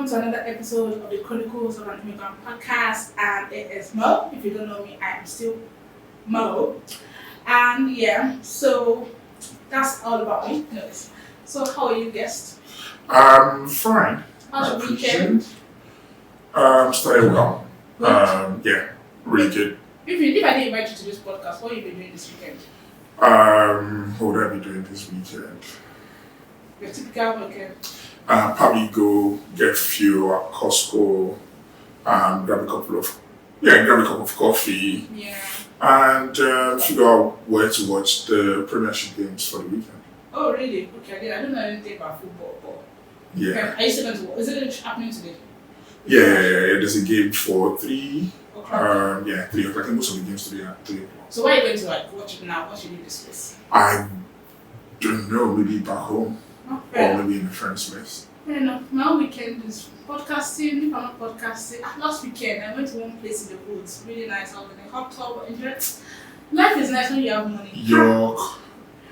welcome to another episode of the Chronicles of an Immigrant podcast. And it is Mo. If you don't know me, I am still Mo. And yeah, so that's all about me. Anyways, so how are you, guest? I'm fine. How's your weekend? Started well. Good. Yeah, really good. If I didn't invite you to this podcast, what have you been doing this weekend? What would I be doing this weekend? Your typical weekend. Probably go get fuel at Costco, grab a cup of coffee, Yeah. and figure out where to watch the Premiership games for the weekend. Oh, really? Okay, I don't know anything about football, but Yeah. okay. Are you still going to? Is it happening today? Yeah. There's a game for 3. 3 o'clock. 3 o'clock. I think most of the games today are 3 o'clock. So where are you going to watch it now? What should you discuss? I don't know. Maybe back home Oh, fair or enough. maybe in a friend's place. Fair enough. My weekend is podcasting. If I'm not podcasting, last weekend I went to one place in the woods. Really nice. I was in a hot tub. Enjoyed it. Life is nice when you have money. York,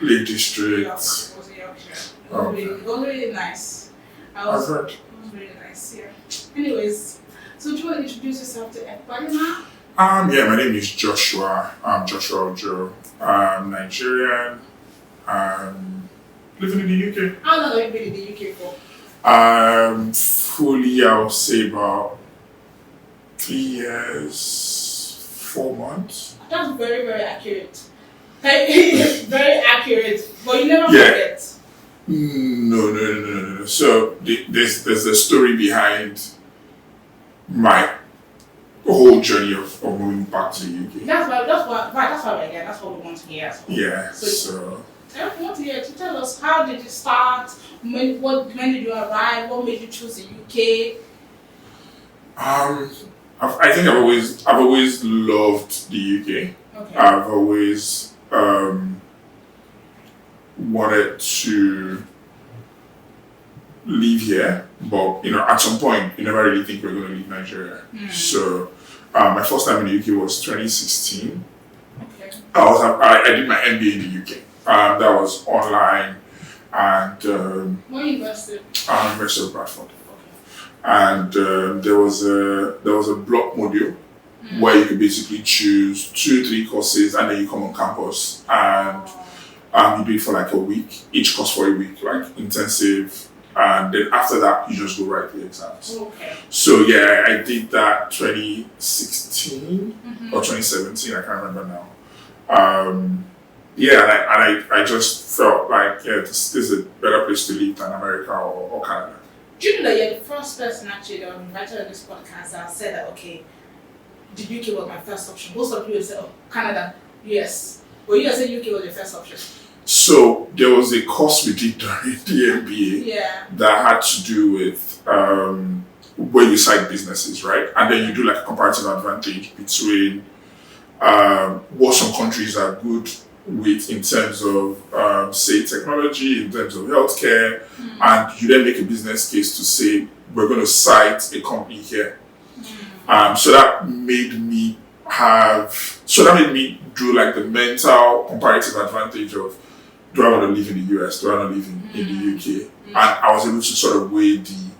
Lake York. District. It was in Yorkshire. Okay. It was really nice. I've heard. It was really nice. Yeah. Anyways, so do you want to introduce yourself to everybody now? Yeah, my name is Joshua. I'm Joshua Ojo. I'm Nigerian. Living in the UK. How long have you been in the UK for? Fully, I would say about 3 years, 4 months. That's very, very accurate. Very accurate. But you never Yeah. forget. No. So there's a story behind my whole journey of moving back to the UK. That's why we're here. That's what we want to hear as well. Yeah. So- So I want to hear to tell us how did you start? When did you arrive? What made you choose the UK? I think I've always loved the UK. Okay. I've always wanted to live here, but at some point you never really think we're going to leave Nigeria. So my first time in the UK was 2016. Okay. I did my MBA in the UK. That was online, and What university? University of Bradford. And there was a block module where you could basically choose 2-3 courses, and then you come on campus and you do it for like a week, each course for a week, like intensive, and then after that you just go write the exams. Okay. So yeah, I did that 2016 Mm-hmm. or 2017, I can't remember now. I just felt like this is a better place to live than America or Canada. Do you know that you're the first person actually that was invited on this podcast that said that okay, the UK was my first option. Most of you would say, oh, Canada, US. But you said UK was your first option. So there was a course we did during the MBA Yeah. that had to do with where you cite businesses, right? And then you do like a comparative advantage between what some countries are good with in terms of, say, technology, in terms of healthcare, and you then make a business case to say, we're going to cite a company here. So that made me do like the mental comparative advantage of, do I want to live in the US? Do I want to live in the UK? And I was able to sort of weigh the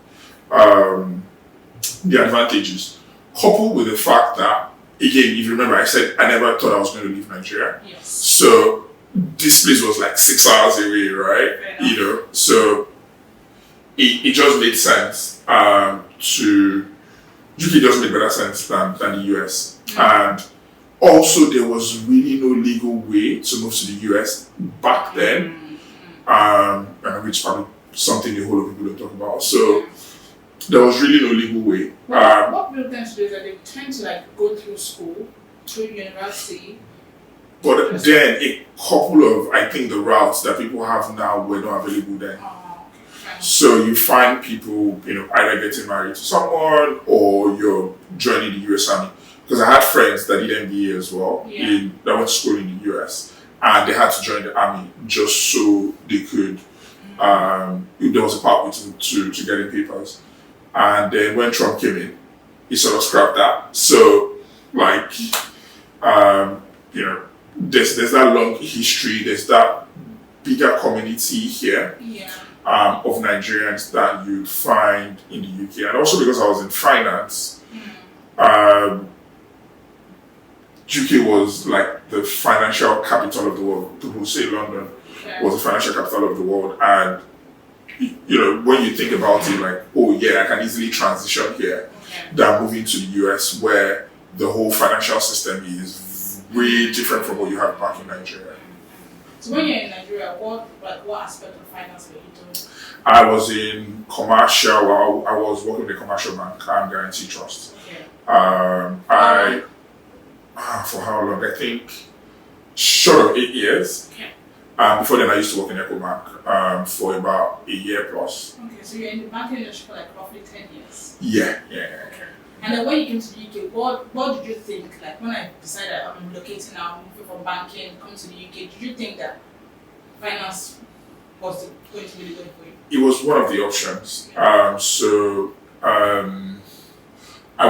advantages, coupled with the fact that, again, if you remember, I said I never thought I was going to leave Nigeria. Yes. So this place was like 6 hours away, right? Fair enough. So it just made sense UK just made better sense than the US. And also there was really no legal way to move to the US back then, which is probably something the whole of people don't talk about. So there was really no legal way. What people tend to do is that they tend to like go through school, through university. But then a couple of, I think, the routes that people have now were not available then. Okay. So you find people, either getting married to someone or you're joining the US Army. Because I had friends that did MBA as well, Yeah. that went to school in the US, and they had to join the Army just so they could, if there was a pathway to getting papers. And then when Trump came in, he sort of scrapped that. So, there's that long history, there's that bigger community here. Yeah. of Nigerians than you'd find in the UK. And also because I was in finance, UK was like the financial capital of the world. People say London was the financial capital of the world. And, when you think about it, like, oh yeah, I can easily transition here than moving to the US where the whole financial system is way different from what you have back in Nigeria. So when you're in Nigeria, what aspect of finance were you doing? I was in commercial. Well, I was working with a commercial bank and guarantee trust. Okay. For how long? I think short of 8 years. Okay. Before then, I used to work in EcoBank for about a year plus. Okay, so you're in the banking industry for like roughly 10 years. Yeah. Okay. And then when you came to the UK, what did you think? Like when I decided I'm relocating now, moving from banking, coming to the UK, did you think that finance was going to be really good for you? It was one of the options. I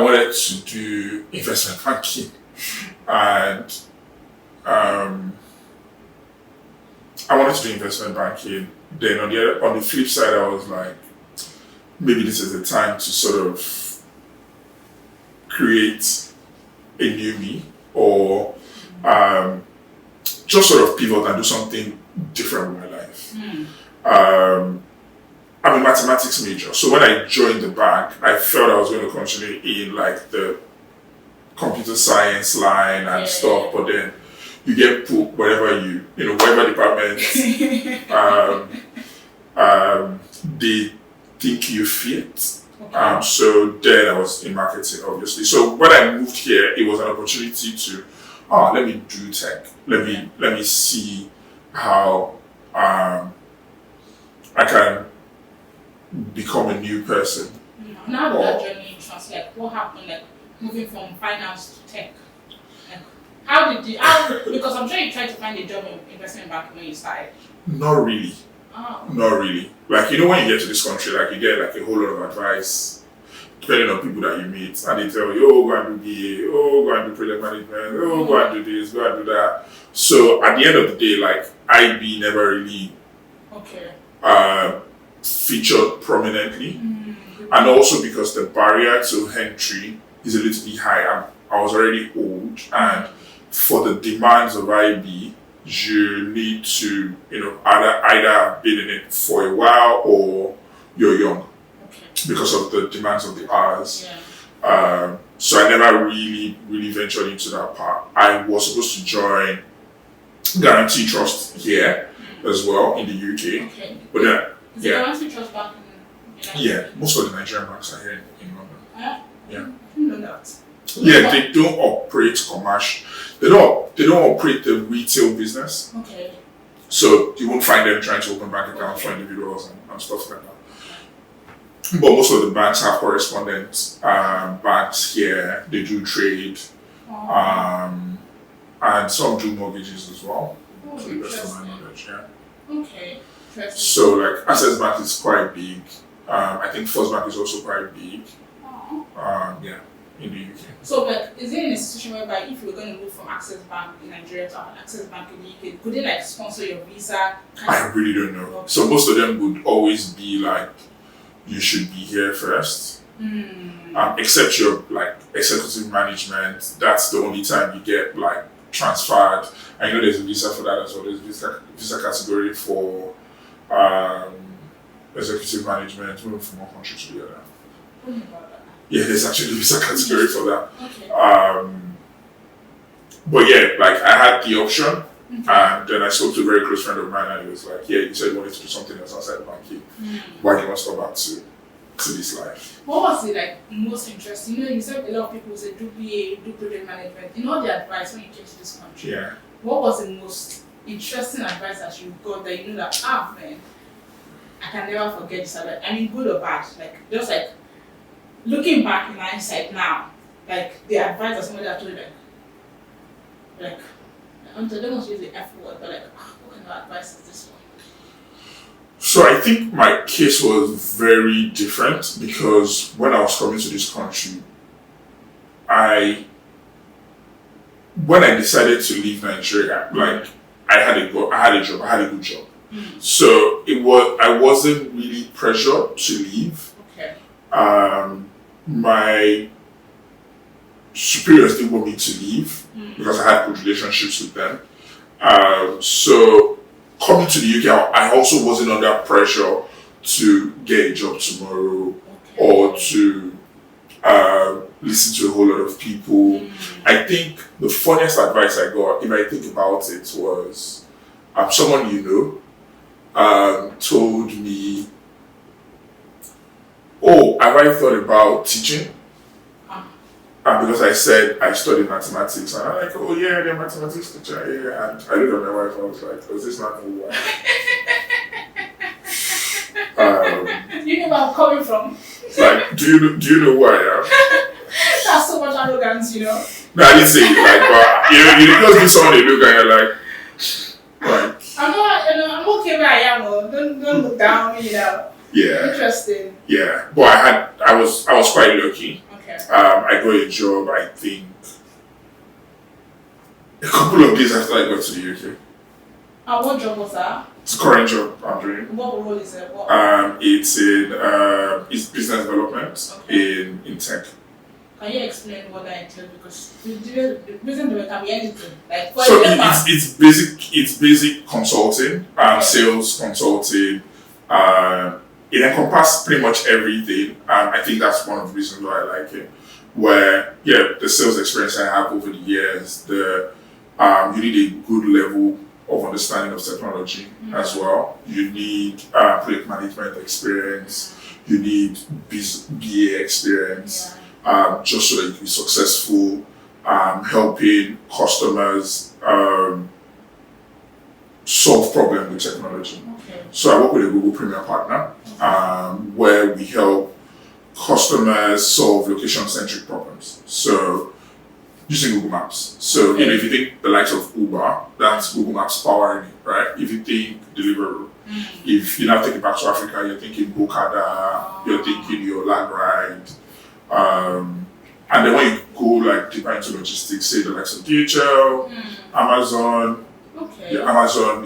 wanted to do investment banking, and I wanted to do investment banking. Then on the flip side, I was like, maybe this is the time to sort of create a new me, or just sort of pivot and do something different with my life. I'm a mathematics major, so when I joined the bank, I felt I was going to continue in like the computer science line and stuff, but then you get put whatever whatever department they think you fit. Okay. So then I was in marketing, obviously. So when I moved here, it was an opportunity to, let me do tech. Let me see how I can become a new person. Now that journey translate, what happened, like moving from finance to tech? Like, because I'm sure you tried to find a job in investment banking when you started. Not really. Oh. Not really. Like, when you get to this country, like you get like a whole lot of advice depending on people that you meet, and they tell you, oh, go and do BA, oh, go and do project management, oh, go and do this, go and do that. So at the end of the day, like IB never really featured prominently, and also because the barrier to entry is a little bit high. I was already old, and for the demands of IB, you need to, either have been in it for a while or you're young because of the demands of the hours. So I never really ventured into that part. I was supposed to join Guarantee Trust here as well in the UK. Okay. But then, Is the Guarantee Trust bank in most of the Nigerian banks are here in London. Yeah. Yeah. I didn't know that. Yeah, they don't operate commercial. They don't operate the retail business. Okay. So you won't find them trying to open bank accounts for individuals and stuff like that. But most of the banks have correspondent banks here. They do trade, and some do mortgages as well. Oh, To the best of my knowledge, Okay. Interesting. So like Access Bank is quite big. I think First Bank is also quite big. In the UK. So, like, is there an institution whereby if you're going to move from Access Bank in Nigeria to Access Bank in the UK, could they like sponsor your visa? I really don't know. Okay. So most of them would always be like, you should be here first. Except your like executive management. That's the only time you get like transferred. I know there's a visa for that as well. There's a visa category for executive management moving from one country to the other. Yeah, there's actually a visa category for that. Okay. But yeah, like I had the option, and then I spoke to a very close friend of mine, and he was like, "Yeah, you said you wanted to do something else outside banking. Why do you want to go back to this life?" What was it like most interesting? You said a lot of people say do BA, do project management. In all the advice when you came to this country, what was the most interesting advice that you got that you know that man, I can never forget this advice. I mean, good or bad, like just like. Looking back in hindsight now, like the advice that somebody had told you, like, I don't want to use the F word, but like, what kind of advice is this one? So I think my case was very different because when I was coming to this country, when I decided to leave Nigeria, like I had a good job. So I wasn't really pressured to leave. Okay. My superiors didn't want me to leave because I had good relationships with them. So coming to the UK, I also wasn't under pressure to get a job tomorrow or to listen to a whole lot of people. I think the funniest advice I got, if I think about it, was someone told me, "Oh, have I thought about teaching?" Because I said I studied mathematics, and I'm like, "Oh yeah, they're mathematics teacher." Yeah, and I looked at my wife, I was like, "Was this not who You know where I'm coming from. Like, do you know who I am?" That's so much arrogance, you know. No, I didn't say it like, but you just give someone a look and you're like, I'm not, I'm okay where I am. Don't look down, Yeah. Interesting. Yeah, but I was quite lucky. Okay. I got a job, I think, a couple of days after I got to the UK. And what job was that? It's a current job I'm doing. What role is it? It's business development in tech. Can you explain what that entails? Because the business development can be anything. Like for So example, it's basic consulting, sales consulting. It encompasses pretty much everything. I think that's one of the reasons why I like it. Where the sales experience I have over the years, you need a good level of understanding of technology as well. You need project management experience. You need BA experience. Just so that you can be successful, helping customers solve problems with technology. Okay. So I work with a Google Premier partner where we help customers solve location-centric problems. So using Google Maps. So if you think the likes of Uber, that's Google Maps powering it, right? If you think Deliveroo, if you now take it back to Africa, you're thinking Bokada, you're thinking your land ride. And then when you go like deeper into logistics, say the likes of DHL, Amazon, Amazon,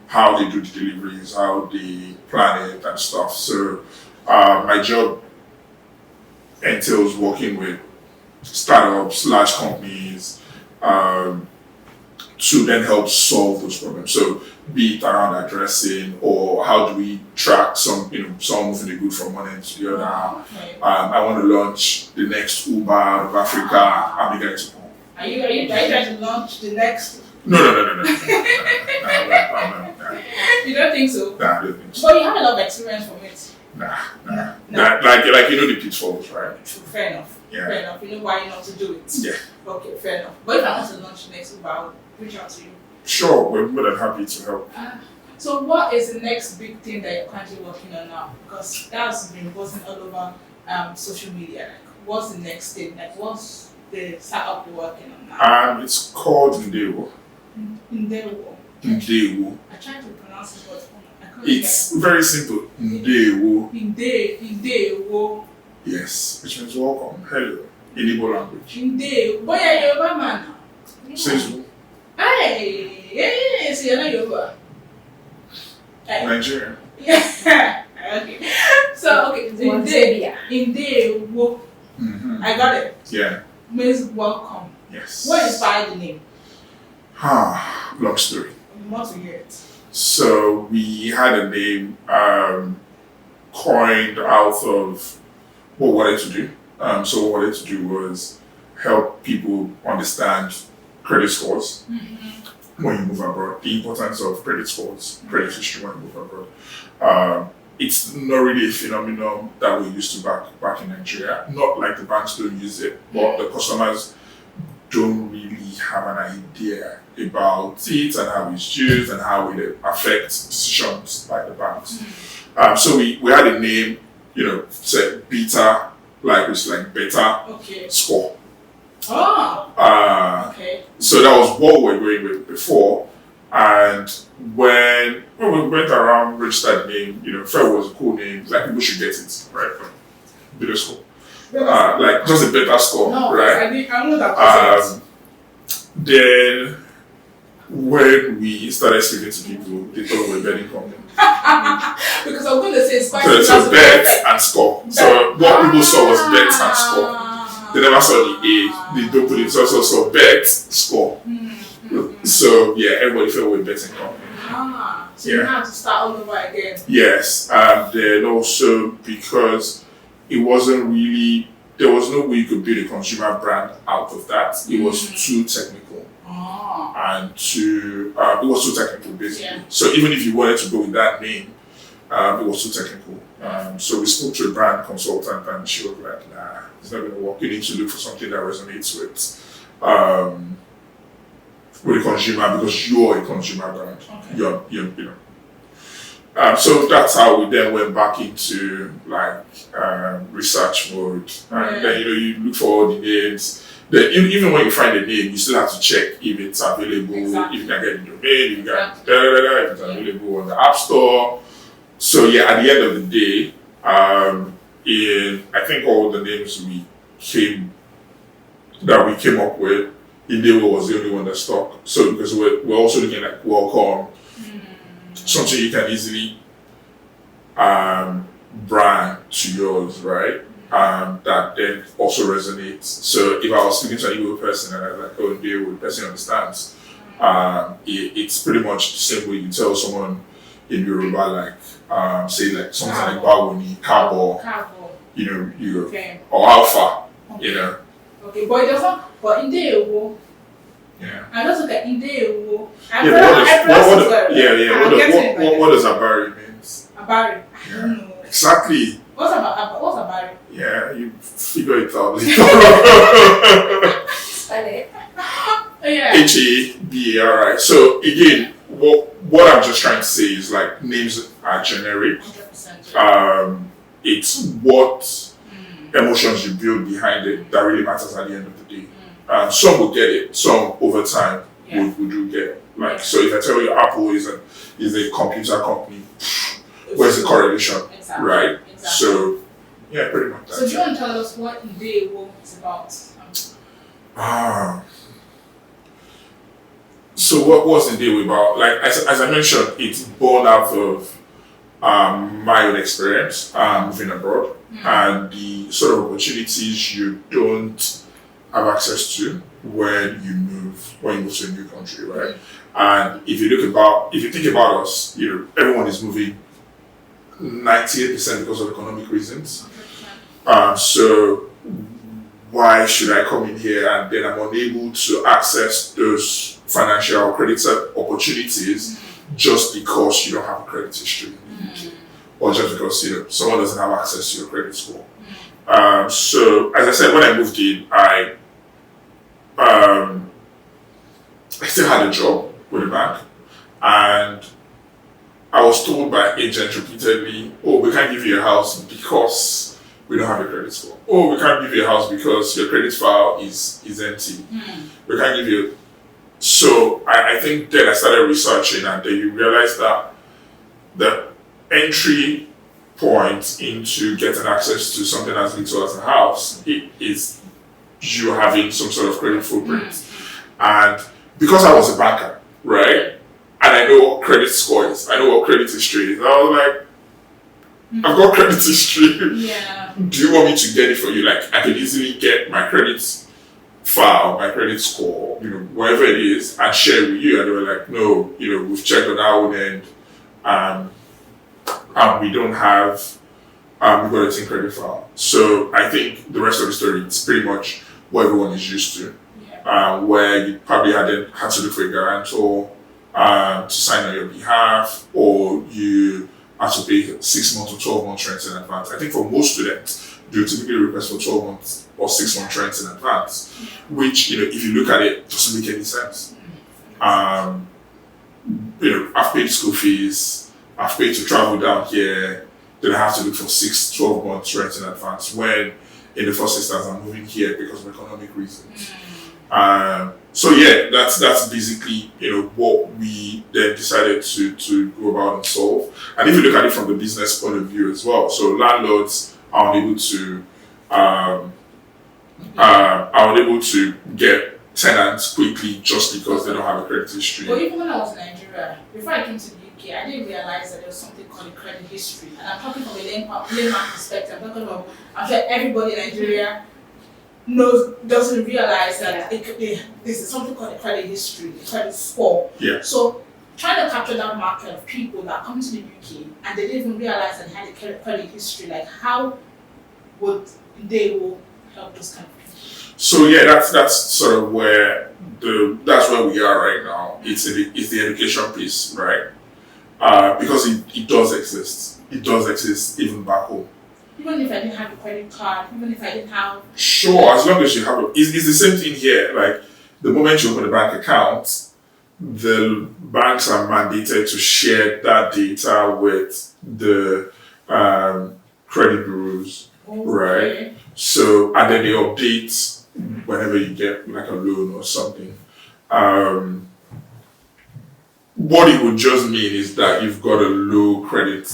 how they do the deliveries, how they plan it and stuff. So my job entails working with startups, large companies, to then help solve those problems. So be it around addressing or how do we track someone moving the good from one end to the other. I want to launch the next Uber out of Africa. I'm eager to go. Are you trying to launch the next? No. You don't think so? Nah, I don't think so. But you have a lot of experience from it. Nah. Like the pitfalls, right? True, fair enough. Yeah. Fair enough. You know why not to do it. Yeah. Okay, fair enough. But if I want to launch the next Uber, I'll reach out to you. Sure, we're more than happy to help. So what is the next big thing that you're currently working on now? Because that's been buzzing all over social media. Like, what's the next thing? Like, what's the startup you're working on now? It's called Ndewo. Ndewo. Ndewo. I tried to pronounce it, but I couldn't. It's very simple. Ndewo. Ndewo. Yes, which means welcome. Hello. In Igbo language. Ndewo. Boy, you're Yoruba man. Says who? Hey, so you're not Yoruba. Nigerian. Yeah. Okay. So Ndewo. I got it. Yeah. Means welcome. Yes. What inspired the name? Long story. I want to hear it. So we had a name coined out of what we wanted to do. So what we wanted to do was help people understand credit scores when you move abroad, the importance of credit scores, credit history when you move abroad. It's not really a phenomenon that we used to back in Nigeria. Not like the banks don't use it, but the customers don't really have an idea about it and how it's used and how it affects decisions by the banks. So we had a name, said beta, like it's like beta score. Okay. So that was what we were going with before. And when we went around, registered the name, Fair was a cool name, like people should get it, right? Beta score. Like just a better score, right? I know that. Then when we started speaking to people, they thought we were a betting company. Because I'm going to say it's quite So it's a bet and score. So what people saw was bet and score. They never saw the A. They don't put it. So also saw bet, score. So yeah, everybody felt we were a betting company. So you have to start all over again. Yes, and then also because it wasn't really, there was no way you could build a consumer brand out of that. It was too technical. And it was too technical basically. Yeah. So even if you wanted to go with that name, it was too technical. So we spoke to a brand consultant and she was like, nah, it's not going to work. You need to look for something that resonates with the consumer because you're a consumer brand. Okay. You know. So that's how we then went back into like research mode. And then you look for all the names. Then even when you find a name, you still have to check if it's available, if you can get the domain, if you can if it's available on the App Store. So yeah, at the end of the day, I think all the names we came up with, Ndewo was the only one that stuck. So because we're also looking at Welcome, something you can easily brand to yours, right? That then also resonates. So if I was speaking to an Igbo person and I was like, oh, Ndewo, the person understands, it's pretty much the same way you tell someone in Yoruba, like, say like something like Bawoni, Kabo, or Alpha, Okay, but it doesn't, but Ndewo. Yeah. I just look at Ndewo. What does Abari means? Abari? I don't know. Exactly. What's Abari? Yeah, you figure it out. Spell it. Yeah. Habari. So again, what I'm just trying to say is like names are generic. 100%. It's what emotions you build behind it that really matters at the end of the day. Some will get it, some over time would do get it. Like so if I tell you Apple is a computer company, where's the correlation? Exactly. Right? Exactly. So yeah, pretty much that. So do you want to tell us what Ndewo is about? So what was Ndewo about? Like as I mentioned, it's born out of my own experience moving abroad and the sort of opportunities you don't have access to when you move to a new country, right? And if you think about us, everyone is moving 98% because of economic reasons. So why should I come in here and then I'm unable to access those financial or credit opportunities just because you don't have a credit history or just because someone doesn't have access to your credit score. So as I said, when I moved in, I still had a job with a bank, and I was told by agents repeatedly, oh, we can't give you a house because we don't have a credit score. Oh, we can't give you a house because your credit file is empty. We can't give you. So I think then I started researching, and then you realize that the entry point into getting access to something as little as a house is you having some sort of credit footprint. And because I was a banker, right, and I know what credit score is, I know what credit history is, I was like, I've got credit history. Yeah. Do you want me to get it for you? Like, I can easily get my credit file, my credit score, wherever it is, and share it with you. And they were like, no, we've checked on our own end, and we don't have, we've got a team credit file. So I think the rest of the story is pretty much what everyone is used to. Where you probably had to look for a guarantor to sign on your behalf, or you have to pay 6 months or 12 months rent in advance. I think for most students, they typically request for 12 months or 6 months rent in advance, which, if you look at it, doesn't make any sense. I've paid school fees, I've paid to travel down here, then I have to look for 12 months rent in advance when in the first instance I'm moving here because of economic reasons. So yeah, that's basically what we then decided to go about and solve. And if you look at it from the business point of view as well, so landlords are unable to get tenants quickly just because they don't have a credit history. But even when I was in Nigeria, before I came to the UK, I didn't realize that there was something called a credit history. And I'm talking from a layman perspective. I'm sure everybody in Nigeria doesn't realize that there's something called a credit history, a credit score. Yeah. So trying to capture that market of people that come to the UK and they didn't even realize that they had a credit history, like how would they will help those kind of people? So yeah, that's sort of where that's where we are right now. It's the education piece, right? Because it does exist. It does exist even back home. Even if I didn't have a credit card, even if I didn't have... Sure, as long as you have it's the same thing here. Like the moment you open a bank account, the banks are mandated to share that data with the credit bureaus, right? So, and then they update whenever you get like a loan or something. What it would just mean is that you've got a low credit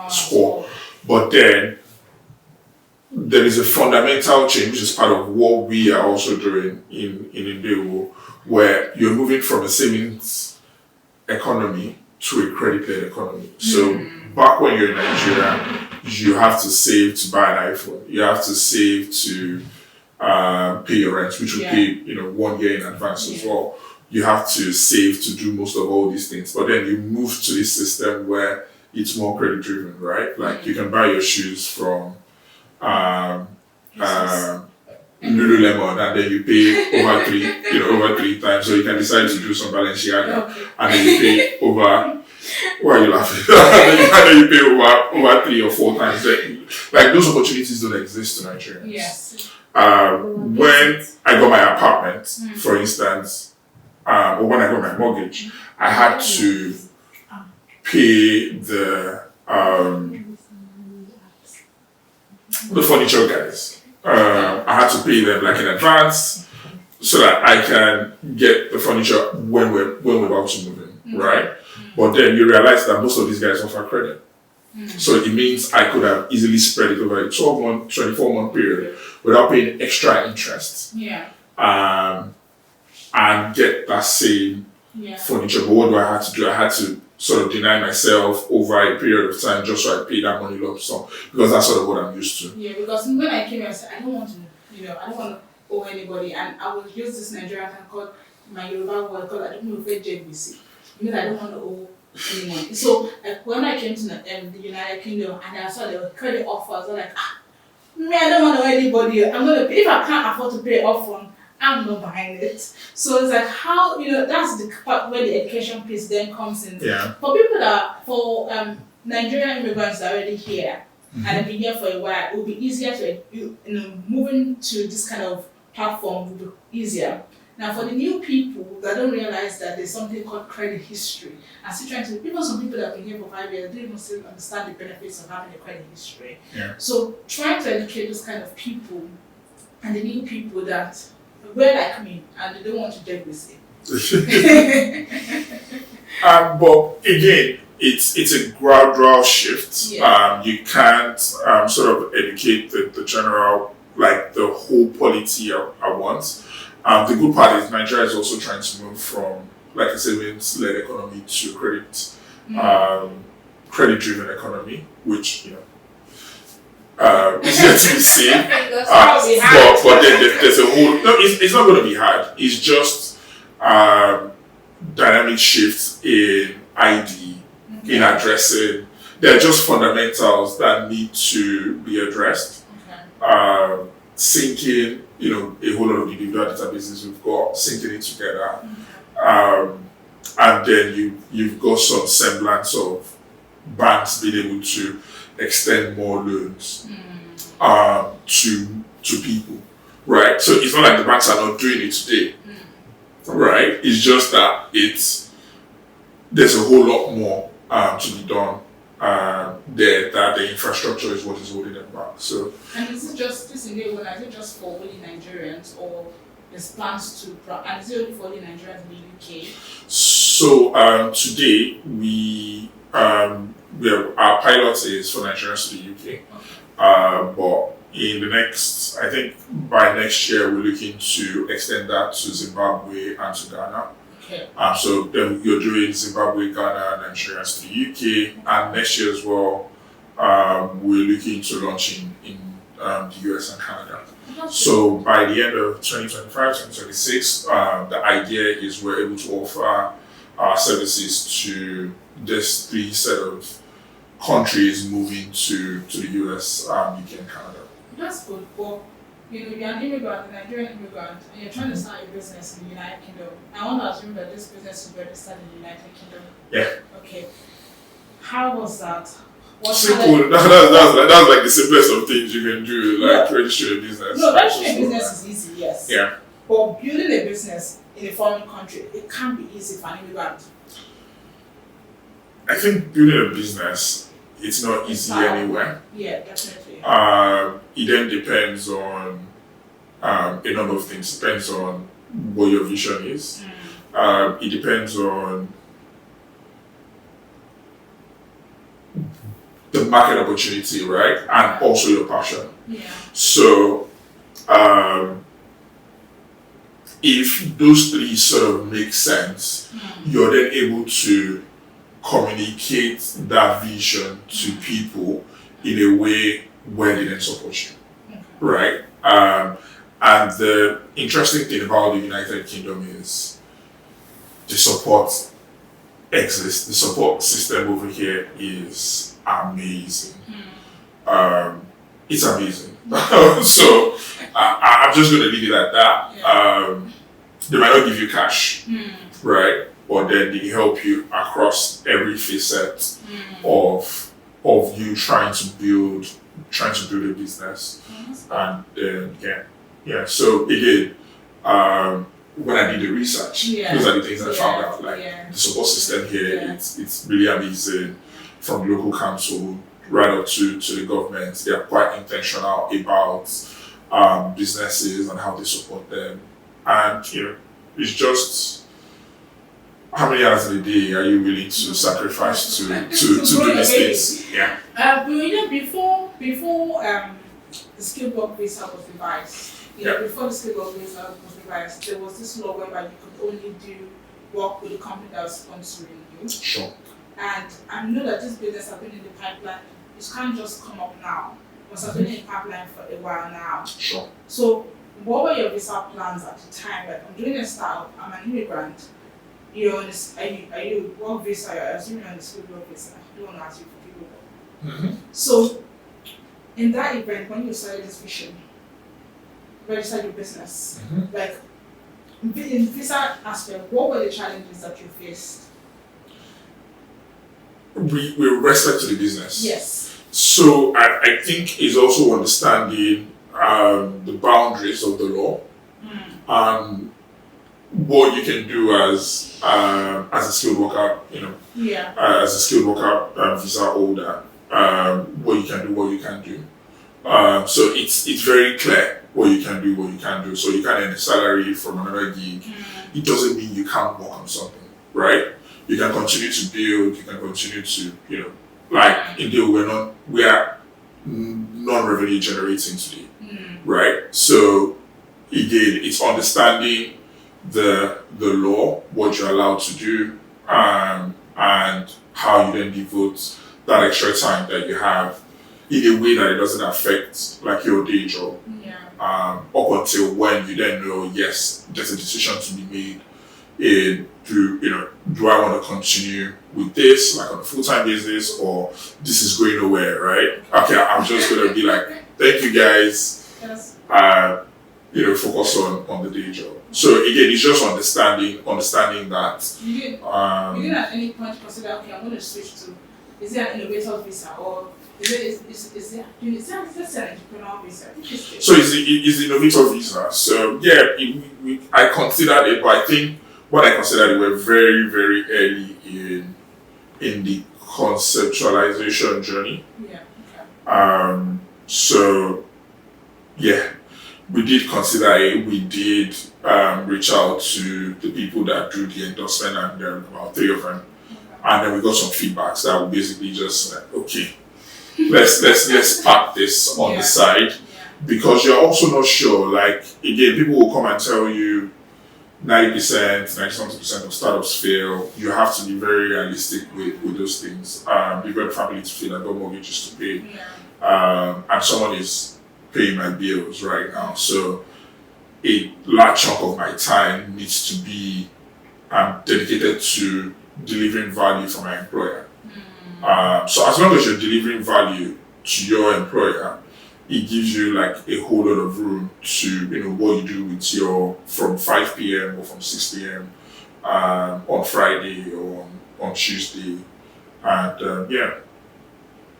score, but then there is a fundamental change, which is part of what we are also doing in Ndewo, where you're moving from a savings economy to a credit-led economy. So back when you're in Nigeria, you have to save to buy an iPhone. You have to save to pay your rent, which will pay 1 year in advance as well. You have to save to do most of all these things. But then you move to this system where it's more credit driven, right? Like you can buy your shoes from Lululemon, and then you pay over three times. So you can decide to do some Balenciaga, and then you pay over. Why are you laughing? And then you pay over 3 or 4 times. Like those opportunities don't exist in Nigeria. Yes. When I got my apartment, for instance, or when I got my mortgage, I had to pay the furniture guys. I had to pay them like in advance so that I can get the furniture when we're about to move in, right? But then you realize that most of these guys offer credit. So it means I could have easily spread it over a 12-month, 24-month period without paying extra interest. Yeah. And get that same furniture. But what do I have to do? I had to sort of deny myself over a period of time just so I pay that money lump sum, because that's sort of what I'm used to. Yeah, because when I came here, I said I don't want to owe anybody, and I will use this Nigerian thing called my Yoruba word called I don't know if it's JBC. It means I don't want to owe anyone. So when I came to the United Kingdom and I saw the credit offers, I was like, I don't want to owe anybody. I'm gonna pay. If I can't afford to pay upfront, I'm not buying it. So it's like how that's the part where the education piece then comes in. Yeah. For people for Nigerian immigrants that are already here and have been here for a while, it will be easier to moving to this kind of platform will be easier. Now for the new people that don't realize that there's something called credit history, and still trying to, even some people that have been here for 5 years don't even still understand the benefits of having a credit history. Yeah. So trying to educate those kind of people and the new people that were like me and they don't want to deal with it. But again, it's a gradual shift. Yeah. You can't sort of educate the general, like the whole polity at once. The good part is Nigeria is also trying to move from like a savings-led economy to credit-driven economy, which is yet to be seen. But then there's a whole. No, it's not going to be hard. It's just dynamic shifts in ID, in addressing. They're just fundamentals that need to be addressed. Syncing, a whole lot of the individual databases we've got, syncing it together. And then you've got some semblance of banks being able to extend more loans to people, right? So it's not like the banks are not doing it today, right? It's just that there's a whole lot more to be done there, that the infrastructure is what is holding them back. So, and is it just this Ndewo? Is it just for only Nigerians, or there's plans to? And is it only for only Nigerians in the UK? So today our pilot is for Nigerians to the UK, but in the next I think by next year we're looking to extend that to Zimbabwe and to Ghana. Okay. So then you're doing Zimbabwe, Ghana, Nigeria, to the UK, and next year as well, we're looking to launch in the US and Canada. So by the end of 2025, 2026, the idea is we're able to offer our services to this 3 set of countries moving to the US, UK, and Canada. That's good. But you're an immigrant, a Nigerian immigrant, and you're trying to start your business in the United Kingdom. I want to assume that this business is registered in the United Kingdom. Yeah. Okay. How was that? Simple. That's like the simplest of things you can do, like registering a business. No, registering a business is easy, yes. Yeah. But building a business in a foreign country, it can't be easy for an immigrant. I think building a business, it's not easy anywhere. Yeah, definitely. It then depends on a number of things. Depends on what your vision is. It depends on the market opportunity, right? And also your passion. Yeah. So, if those 3 sort of make sense, you're then able to communicate that vision to people in a way where they then support you, right? And the interesting thing about the United Kingdom is the support exists. The support system over here is amazing. It's amazing. So I'm just going to leave it at that. They might not give you cash, right? But then they help you across every facet of you trying to build a business. And then so again, when I did the research, those are the things I found out. Like the support system here, it's really amazing. From the local council right up to the government, they are quite intentional about businesses and how they support them. And it's just how many hours a day are you willing to sacrifice to do these things? Yeah. But before the skilled work visa was revised, before the skilled work visa was revised, there was this law whereby you could only do work with a company that was sponsoring you. Sure. And I know that this business has been in the pipeline. It can't just come up now. It must have been in the pipeline for a while now. Sure. So, what were your visa plans at the time? Like, I'm doing a startup. I'm an immigrant. You're on this. Are you work visa? You're assuming on the skilled work visa. I don't want to ask you for people. So, in that event, when you started this vision, registered your business, like in visa aspect, what were the challenges that you faced? With respect to the business. Yes. So I think it's also understanding the boundaries of the law and what you can do as a skilled worker, as a skilled worker visa holder, what you can do, what you can't do. So it's very clear what you can do, what you can't do. So you can earn a salary from another gig. It doesn't mean you can't work on something, right? You can continue to build, you can continue to, like in Ndewo, we are non-revenue generating today, right? So again, it's understanding the law, what you're allowed to do, and how you then devote that extra time that you have in a way that it doesn't affect like your day job. Up until when you then know, yes, there's a decision to be made. Do I want to continue with this like on a full-time basis, or this is going nowhere, right? Okay, I'm just gonna be like, thank you guys. Yes. Focus on the day job. So again, it's just understanding that. You didn't at any point consider, okay, I'm going to switch to, is there an innovator visa, or is there an entrepreneur visa? So it's the innovator visa. So yeah, I considered it, but I think what I considered it were very, very early in the conceptualization journey. Yeah. Okay. So yeah, we did consider it. We did reach out to the people that drew the endorsement, and there were about 3 of them. Okay. And then we got some feedbacks that were basically just like, okay, let's park this on the side, because you're also not sure. Like, again, people will come and tell you 90%, 90% of startups fail. You have to be very realistic with those things. You've got a family to feed, I've got mortgages to pay. And someone is paying my bills right now. So a large chunk of my time needs to be dedicated to delivering value for my employer. So as long as you're delivering value to your employer, it gives you like a whole lot of room to, what you do with your, from 5 p.m. or from 6 p.m. On Friday or on Tuesday. And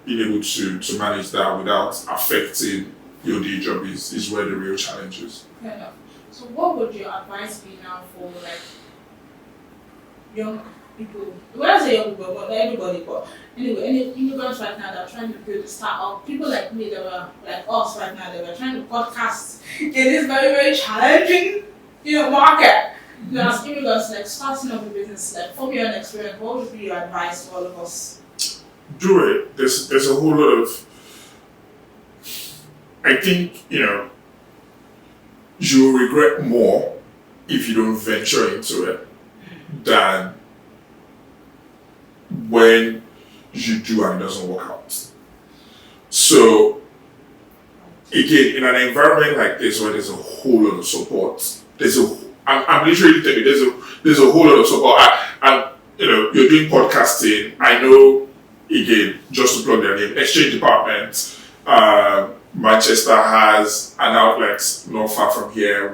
being able to manage that without affecting your day job is where the real challenge is. Fair enough. So what would your advice be now for like young people? When I say young people, but not everybody, but anyway, any immigrants right now that are trying to build a startup, people like me that were like us right now, that were trying to podcast in this very, very challenging, market. As immigrants, like starting up a business, like from your own experience, what would be your advice to all of us? Do it. There's a whole lot of, I think, you'll regret more if you don't venture into it than when you do and it doesn't work out. So, again, in an environment like this where there's a whole lot of support, I'm literally telling you, there's a whole lot of support. You're doing podcasting. I know, again, just to plug their name, Exchange Department, Manchester has an outlet not far from here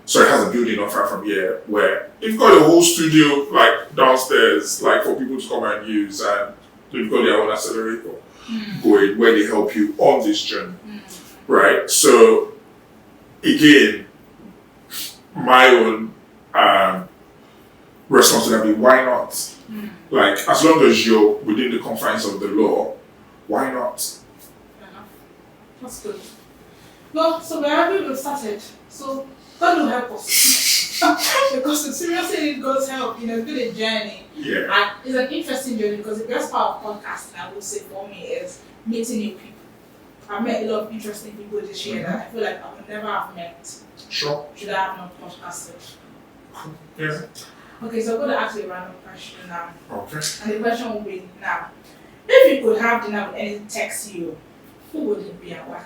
has a building not far from here where they've got a whole studio like downstairs, like for people to come and use, and they've got their own accelerator going where they help you on this journey. Right? So again, my own responsibility, why not? Like, as long as you're within the confines of the law, why not? Fair enough. That's good. Well, so we're happy we've started. So God will help us. Because we seriously need God's help. It's been a journey. Yeah. And it's an interesting journey because the best part of podcasting, I would say for me, is meeting new people. I've met a lot of interesting people this year that I feel like I would never have met. Sure. Should I have not podcasted? Yeah. Okay, so I'm going to ask you a random question now. Okay. And the question will be now, if you could have dinner with any tech CEO, who would it be and why?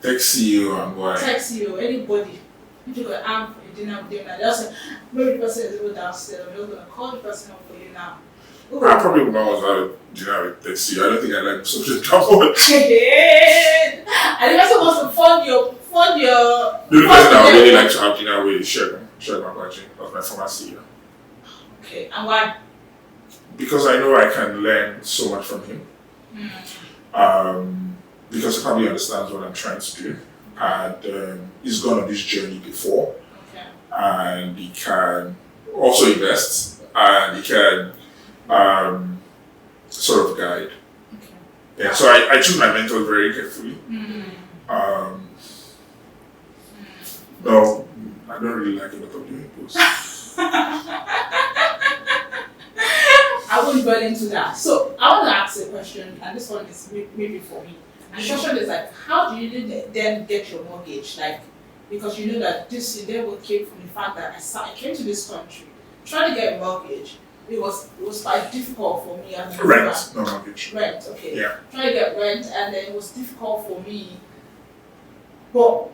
Tech CEO and why? Tech CEO, anybody. If you could have a dinner with them, they'll say, maybe the person is over downstairs, I'm just going to call the person up for you now. I probably would not want to have dinner with Tech CEO. I don't think I like the subject that much. And the person wants to fund your. The only person I would really like to have dinner with is Shegun Magwaji. That's my former CEO. Okay, and why? Because I know I can learn so much from him. Because he probably understands what I'm trying to do. And he's gone on this journey before. Okay. And he can also invest. And he can sort of guide. Okay. Yeah, so I choose my mentors very carefully. No, I don't really like a lot of doing posts. I won't go into that. So I want to ask a question, and this one is maybe for me. And the question is like, how do you then get your mortgage? Like, because you know that this Ndewo came from the fact that I came to this country trying to get a mortgage. It was quite difficult for me. As Rent, no mortgage. Rent, okay. Yeah. Trying to get rent, and then it was difficult for me. But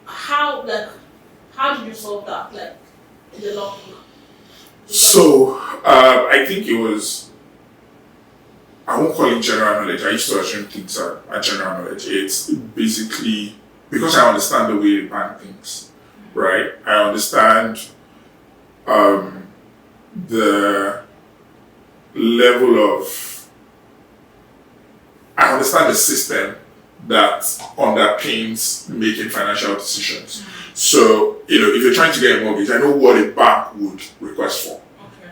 how did you solve that, like, in the long run? So, I think it was, I won't call it general knowledge. I used to assume things are general knowledge. It's basically, because I understand the way the bank thinks, right? I understand the level of, I understand the system that underpins making financial decisions. So, if you're trying to get a mortgage, I know what a bank would request for,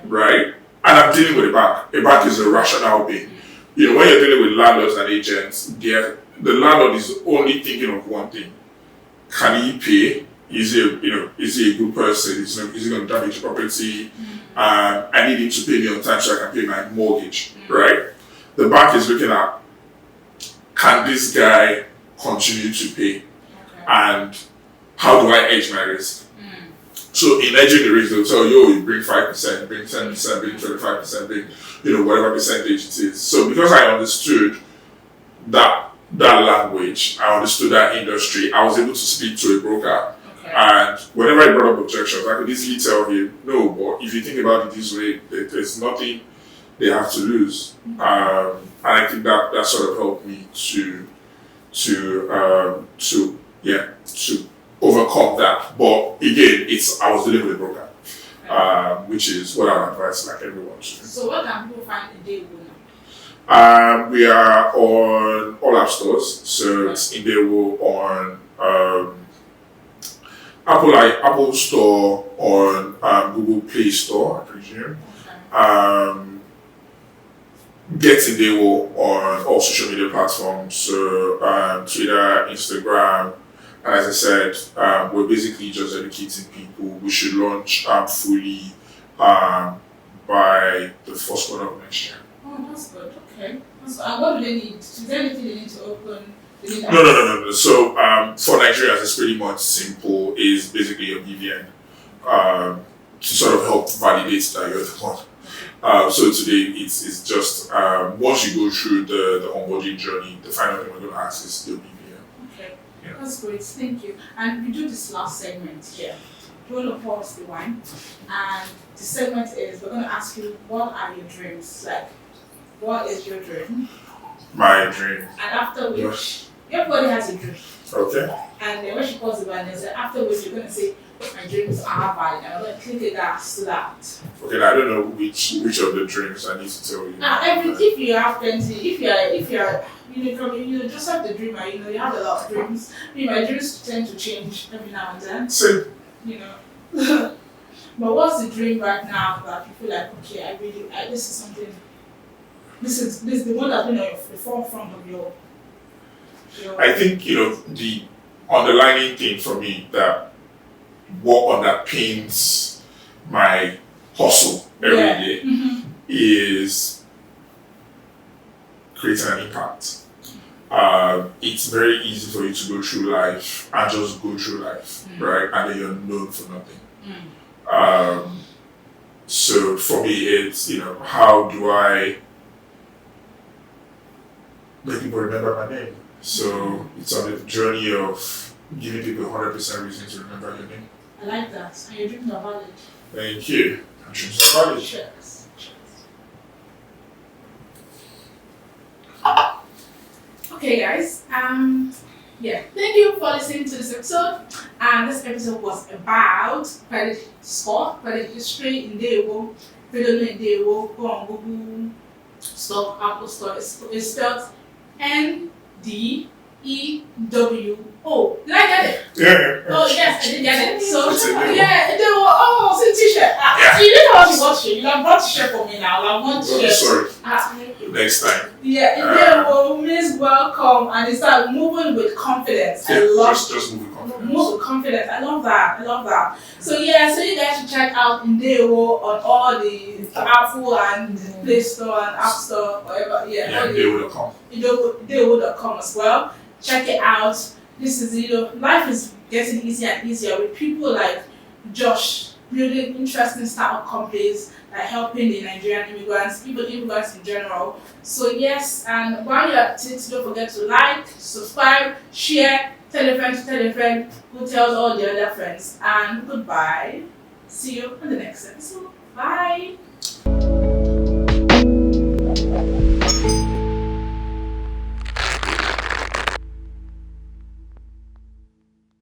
right? And I'm dealing with a bank. A bank is a rational being. When you're dealing with landlords and agents, the landlord is only thinking of one thing. Can he pay? Is he a good person? Is he going to damage the property? I need him to pay me on time so I can pay my mortgage, right? The bank is looking at, can this guy continue to pay, Okay. and how do I hedge my risk? So in hedging the risk, they'll tell you, you bring 5%, bring 10%, bring 25%, bring whatever percentage it is. So because I understood that language, I understood that industry, I was able to speak to a broker. Okay. And whenever I brought up objections, I could easily tell him, no, but if you think about it this way, there's nothing they have to lose. And I think that sort of helped me to overcome that. But again, I was dealing with a broker, which is what I would advise like everyone to do. So what can people find Ndewo now? We are on all app stores, so it's Ndewo on Apple Store, on Google Play Store, I presume. Okay. Get Ndewo on all social media platforms, so Twitter, Instagram, and as I said, we're basically just educating people. We should launch fully by the first quarter of next year. Oh, that's good. Okay. And what do they need? Is there anything they need to open? No. So for Nigerians, it's pretty much simple. Is basically a BVN to sort of help validate that you're the one. So today it's just once you go through the onboarding journey, the final thing we're going to ask is your BVN. Okay. Yeah. That's great. Thank you. And we do this last segment here. We're going to pause the wine, and the segment is we're going to ask you what are your dreams? Like, what is your dream? My dream. And after which, everybody has a dream. Okay. And then when she calls the band, after which you're going to say, my dreams are valid. And I'm going to click it gas to that. Okay, I don't know which of the dreams I need to tell you. If you have plenty, if you're just like the dreamer, you have a lot of dreams. My dreams tend to change every now and then. Same. But what's the dream right now that you feel like, okay, this is something, this is the one that's been on the forefront of your I think, the underlying thing for me that what underpins my hustle every day is creating an impact. It's very easy for you to go through life and just go through life, right? And then you're known for nothing. So for me, it's, how do I make people remember my name? So it's on the journey of giving people 100% reason to remember your name. I like that. And your dreams are valid. Thank you. And dreams are valid. Cheers. Okay, guys. Thank you for listening to this episode. And this episode was about credit score, credit history in Ndewo. If you don't know Ndewo, go on Google Store, Apple Store. It's spelled Ndewo. Did I get it? Yeah. Oh yes, I did get it. So It's a Ndewo. Ndewo. It's a t-shirt. Yeah. You didn't have to watch it. You have bought t-shirt for me now. I want Oh, t-shirt. sorry. Next time. Ndewo means welcome, and it's like moving with confidence. I love just move with confidence. move with confidence. I love that. So you guys should check out Ndewo on all the Apple and Play Store and App Store, whatever. Ndewo.com. Ndewo.com as well. Check it out. This is life is getting easier and easier with people like Josh building interesting startup companies, like helping the Nigerian immigrants, even immigrants in general. So yes, and while you're at it, don't forget to like, subscribe, share, tell a friend who tells all the other friends. And goodbye. See you in the next episode. Bye.